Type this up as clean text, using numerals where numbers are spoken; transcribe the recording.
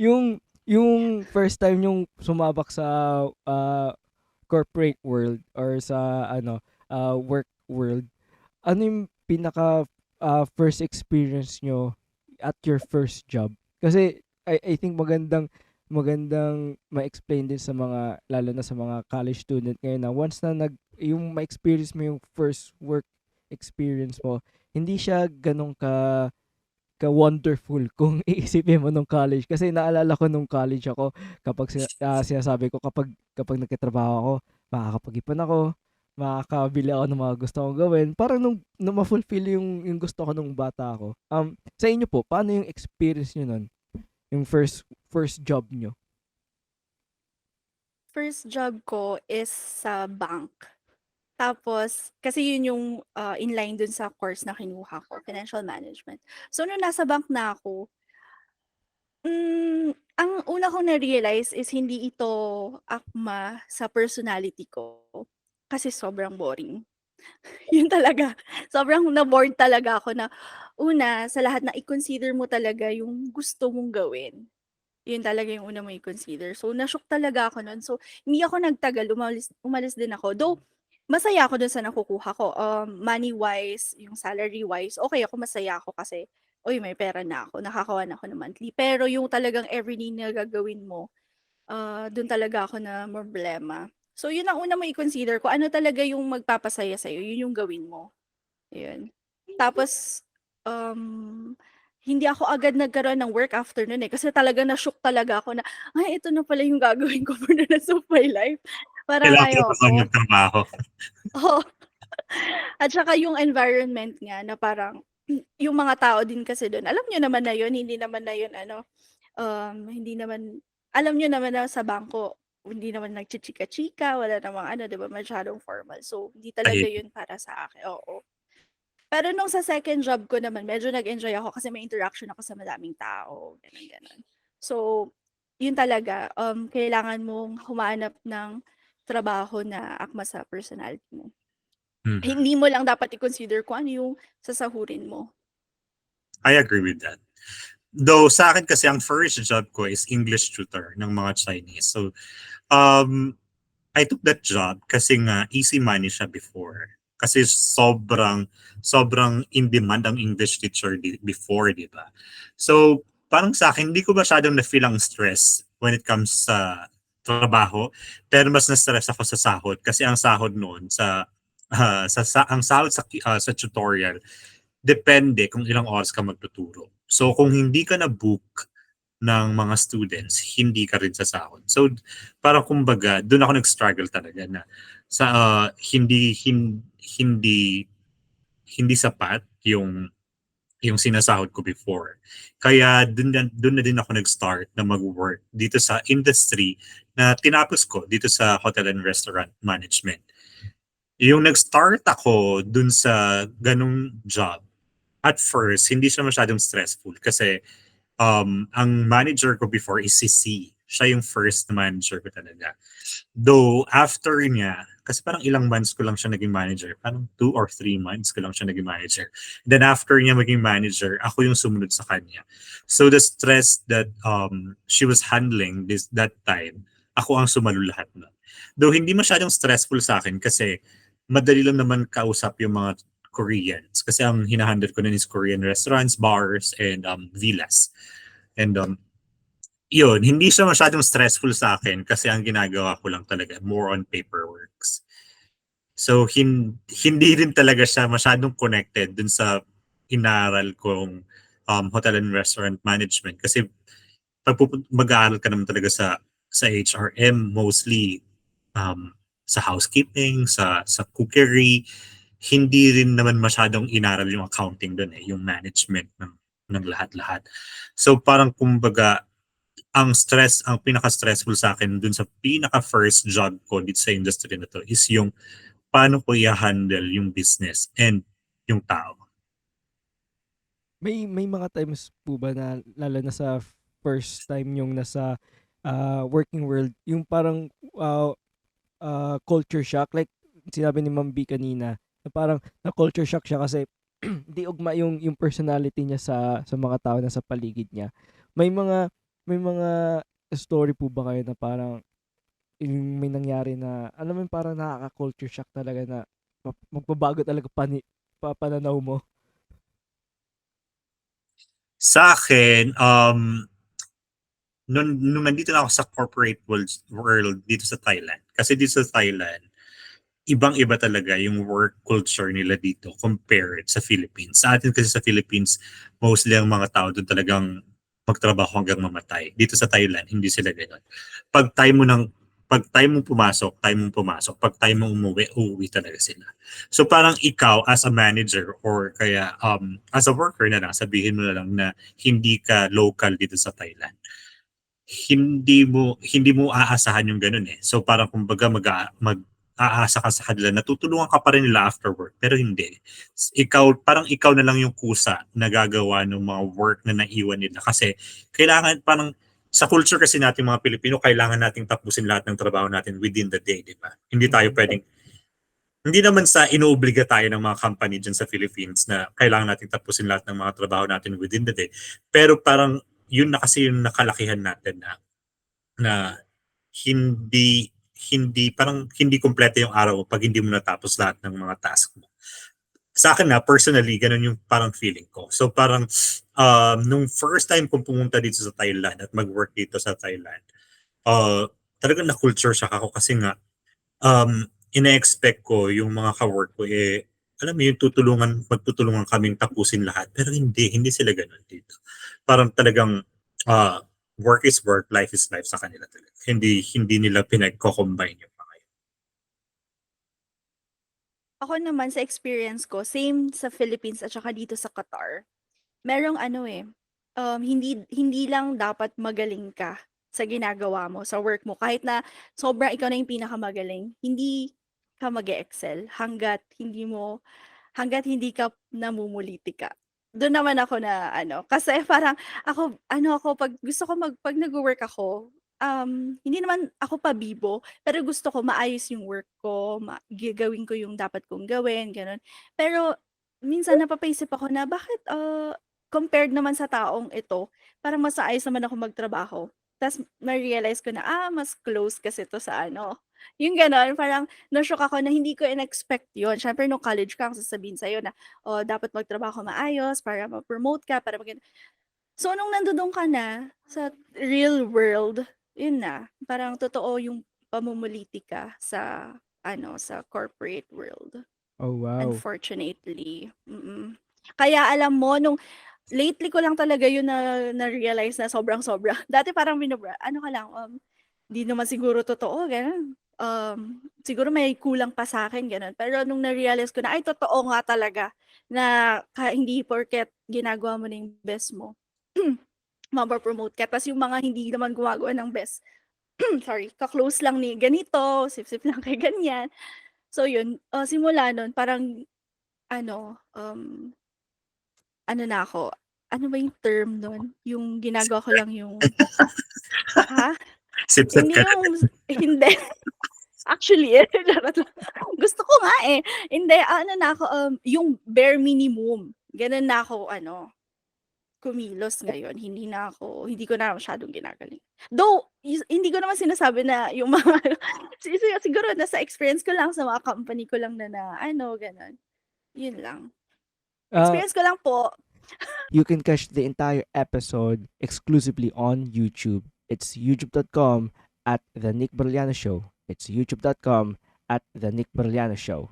yung first time yung sumabak sa ah, corporate world or sa work world, ano yung pinaka first experience nyo at your first job? Kasi I think magandang ma-explain din sa mga, lalo na sa mga college student ngayon, na once na yung ma-experience mo yung first work experience mo, hindi siya ganun ka-wonderful kung iisipin mo nung college. Kasi naalala ko nung college ako, kapag sinasabi ko, kapag nagtatrabaho ako, makakapag-ipon ako, makakabili ako ng mga gusto kong gawin. Parang nung ma-fulfill yung gusto ko nung bata ako. Sa inyo po, paano yung experience nyo nun? Yung first job nyo? First job ko is sa bank. Tapos kasi yun yung, inline dun sa course na kinuha ko, financial management. So nung nasa bank na ako, ang una kong na-realize is hindi ito akma sa personality ko, kasi sobrang boring. Yun talaga, sobrang na-bored talaga ako na una sa lahat na i-consider mo talaga yung gusto mong gawin. Yun talaga yung una mong i-consider. So, na-shock talaga ako nun. So, hindi ako nagtagal, umalis umalis din ako. Though, masaya ako dun sa nakukuha ko. Money-wise, yung salary-wise, okay ako, masaya ako kasi, uy, may pera na ako, nakakakuha na ako ng monthly. Pero yung talagang everyday na gagawin mo, dun talaga ako na problema. So, yun ang una mo i-consider kung ano talaga yung magpapasaya sa'yo, yun yung gawin mo. Ayun. Tapos, um, hindi ako agad nagkaroon ng work after nun, eh, kasi talagang na-shook talaga ako na, "Ay, ito na pala yung gagawin ko for the rest of my life." Parang Kailangan Kailangan ko na bang ayoko. magtrabaho? Oo. At saka yung environment nga na parang yung mga tao din kasi dun, alam niyo naman na yun, hindi naman na yun ano, hindi naman alam niyo naman na sa bangko, hindi naman nagchichika-chika, wala namang ano, 'di ba, masyadong formal. So, hindi talaga Ay, yun para sa akin, oo. Pero nung sa second job ko naman medyo nag-enjoy ako kasi may interaction ako sa madaming tao, gano'n, gano'n. So, yun talaga, kailangan mong humanap ng trabaho na akma sa personality mo. mhm. Hindi mo lang dapat i-consider kung ano yung sasahurin mo. I agree with that. Though sa akin kasi ang first job ko is English tutor ng mga Chinese. So, um, I took that job kasi nga easy money siya before. Kasi sobrang in demand ang English teacher before, di ba? So, parang sa akin, hindi ko masyadong na-feel ang stress when it comes sa trabaho. Pero mas na-stress ako sa sahod kasi ang sahod noon ang sahod sa tutorial depende kung ilang oras ka magtuturo. So kung hindi ka na-book ng mga students, hindi ka rin sasahod. So parang kumbaga, doon ako nag-struggle talaga na sa hindi hindi sapat yung sinasahod ko before. Kaya doon na din ako nag-start na mag-work dito sa industry na tinapos ko dito sa hotel and restaurant management. Yung nag-start ako dun sa ganung job, at first, hindi siya masyadong stressful kasi ang manager ko before is si C. Siya yung first manager ko talaga. Though, after niya, kasi parang ilang months ko lang siya naging manager. Parang 2 or 3 months ko lang siya naging manager. Then after niya maging manager, ako yung sumunod sa kanya. So the stress that she was handling that time, ako ang sumalo lahat nun. Though hindi masyadong stressful sa akin kasi madali lang naman kausap yung mga Koreans. Kasi ang hinahandle ko nun is Korean restaurants, bars, and villas. And yun, hindi siya masyadong stressful sa akin kasi ang ginagawa ko lang talaga more on paperworks. So hindi rin talaga siya masyadong connected dun sa inaral kong hotel and restaurant management kasi pag mag-aaral ka naman talaga sa HRM mostly sa housekeeping, sa cookery, hindi rin naman masyadong inaral yung accounting doon eh, yung management ng lahat-lahat. So parang kumbaga ang pinaka-stressful sa akin dun sa pinaka-first job ko dito sa industry na to is yung paano ko i-handle yung business and yung tao. May mga times po ba na, lalo na sa first time yung nasa working world, yung parang culture shock, like sinabi ni Ma'am B kanina, na parang na culture shock siya kasi di ugma yung personality niya sa mga tao na sa paligid niya. May mga may mga story po ba kayo na parang yung may nangyari na alam mo yung parang nakaka-culture shock talaga na magbabago talaga pananaw mo? Sa akin, nung nandito na ako sa corporate world dito sa Thailand. Kasi dito sa Thailand, ibang-iba talaga yung work culture nila dito compared sa Philippines. Sa atin kasi sa Philippines, mostly ang mga tao doon talagang magtrabaho hanggang mamatay. Dito sa Thailand, hindi sila ganoon. Pag time mo ng pag time mo pumasok, time mo pumasok. Pag time mo umuwi, uuwi talaga sila. So parang ikaw as a manager or kaya as a worker na lang, sabihin mo na lang na hindi ka local dito sa Thailand, hindi mo aasahan yung ganun eh. So parang kumbaga aasa ka sa kanila, natutulungan ka pa rin nila after work, pero hindi. Ikaw na lang yung kusa na gagawa ng mga work na naiwan nila kasi kailangan parang sa culture kasi natin mga Pilipino, kailangan nating tapusin lahat ng trabaho natin within the day, di ba? Hindi tayo pwedeng, hindi naman sa inoobliga tayo ng mga company dyan sa Philippines na kailangan nating tapusin lahat ng mga trabaho natin within the day. Pero parang yun na kasi yung nakalakihan natin na hindi parang hindi kumpleto yung araw mo pag hindi mo natapos lahat ng mga task mo. Sa akin na personally, ganun yung parang feeling ko. So parang nung first time kong pumunta dito sa Thailand at mag-work dito sa Thailand, uh, talagang na-culture shock ako kasi nga ina-expect ko yung mga ka-work ko alam mo yung magtutulungan kaming tapusin lahat. Pero hindi sila ganun dito. Parang talagang uh, work is work, life is life sa kanila talaga. Hindi nila pinag-combine yung mga yun. Ako naman sa experience ko, same sa Philippines at saka dito sa Qatar. Merong ano eh, hindi hindi lang dapat magaling ka sa ginagawa mo, sa work mo. Kahit na sobrang ikaw na yung pinakamagaling, hindi ka mag-excel hangga't hindi ka namumulitika. Doon naman ako na ano, kasi parang ako 'pag gusto ko 'pag nagwo-work ako, hindi naman ako pabibo, pero gusto ko maayos yung work ko, gagawin ko yung dapat kong gawin, gano'n. Pero minsan napapaisip ako na bakit, compared naman sa taong ito, parang mas maayos naman ako magtrabaho. Ta's na-realize ko na, mas close kasi 'to sa ano, yung gano'n. Parang na-shock ako na hindi ko in-expect yun. Siyempre nung college ka ang sasabihin sa'yo na, "Oh, dapat magtrabaho ka maayos para ma-promote ka, para so nung nandoon ka na sa real world, yun na, parang totoo yung pamumuliti ka sa ano, sa corporate world, Oh, wow. unfortunately. Kaya alam mo nung lately ko lang talaga yun na-realize na sobrang-sobra. Dati parang ano ka lang, 'di naman siguro totoo, gano'n. Siguro may kulang pa sa'kin, gano'n. Pero nung na-realize ko na, ay totoo nga talaga na hindi porket ginagawa mo na yung best mo, mapo-promote ka. Ta's yung mga hindi naman gumagawa ng best, sorry, ka-close lang ni ganito, sip-sip lang kay ganyan. So yun, simula nun parang ano, ano na ako, ano ba yung term nun? Yung ginagawa ko lang yung ha? Sip-sip ka Hindi na. yung hindi. Actually, charot lang. Gusto ko nga, eh. Hindi, ano na ako, yung bare minimum, gano'n na ako ano, kumilos ngayon. Hindi ko na masyadong ginagaling. Though, hindi ko naman sinasabi na yung mga siguro nasa experience ko lang sa mga company ko lang na ano, gano'n. Yun lang. Uh, Experience ko lang po. you can catch the entire episode exclusively on YouTube. It's youtube.com at The Nick Berliano Show. It's youtube.com at The Nick Berliano Show.